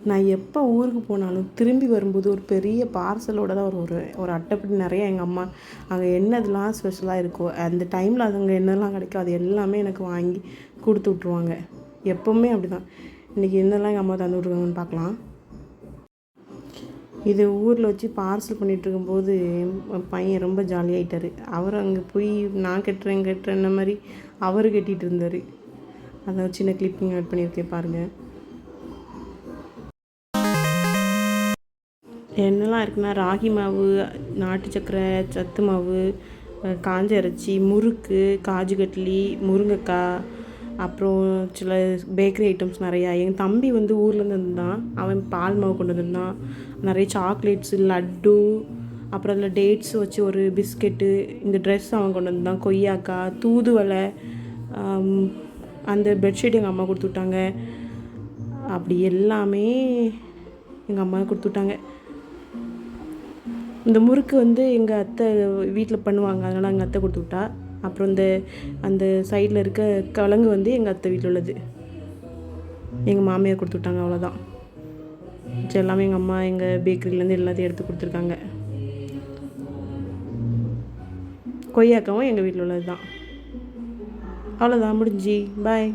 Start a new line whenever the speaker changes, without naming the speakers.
நான் எப்போ ஊருக்கு போனாலும் திரும்பி வரும்போது ஒரு பெரிய பார்சலோடு தான் ஒரு அட்டைப்பெட்டி நிறைய எங்கள் அம்மா அங்கே என்னதெல்லாம் ஸ்பெஷலாக இருக்கோ அந்த டைமில் அங்கே என்னெல்லாம் கிடைக்கோ அது எல்லாமே எனக்கு வாங்கி கொடுத்து விட்ருவாங்க. எப்போவுமே அப்படி தான். இன்றைக்கி என்னெல்லாம் எங்கள் அம்மா தந்து விட்ருக்காங்கன்னு பார்க்கலாம். இது ஊரில் வச்சு பார்சல் பண்ணிகிட்ருக்கும்போது என் பையன் ரொம்ப ஜாலியாகிட்டார். அவர் அங்கே போய் நான் கட்டுறேன் மாதிரி அவர் கட்டிகிட்டு இருந்தார். அதை ஒரு சின்ன கிளிப்பிங் ஆட் பண்ணியிருக்கேன் பாருங்கள். என்னெல்லாம் இருக்குன்னா ராகி மாவு, நாட்டு சக்கரை, சத்து மாவு, காஞ்ச இறைச்சி, முறுக்கு, காஜு கட்லி, முருங்கைக்காய், அப்புறம் சில பேக்கரி ஐட்டம்ஸ் நிறையா. எங்கள் தம்பி வந்து ஊர்லேருந்து வந்தான். அவன் பால் மாவு கொண்டு வந்திருந்தான். நிறைய சாக்லேட்ஸு, லட்டு, அப்புறம் அதில் டேட்ஸ் வச்சு ஒரு பிஸ்கெட்டு, இந்த ட்ரெஸ் அவன் கொண்டு வந்தான், கொய்யாக்காய், தூதுவளை, அந்த பெட்ஷீட் எங்கள் அம்மா கொடுத்து விட்டாங்க. அப்படி எல்லாமே எங்கள் அம்மா கொடுத்து விட்டாங்க. இந்த முறுக்கு வந்து எங்கள் அத்தை வீட்டில் பண்ணுவாங்க, அதனால் எங்கள் அத்தை கொடுத்து விட்டா. அப்புறம் அந்த சைடில் இருக்க கிழங்கு வந்து எங்கள் அத்தை வீட்டில் உள்ளது, எங்கள் மாமியார் கொடுத்து விட்டாங்க. அவ்வளோதான். எல்லாமே எங்கள் அம்மா எங்கள் பேக்கரியிலேருந்து எல்லாத்தையும் எடுத்து கொடுத்துருக்காங்க. கொய்யாக்காவும் எங்கள் வீட்டில் உள்ளது தான். அவ்வளோதான், முடிஞ்சு. பாய்.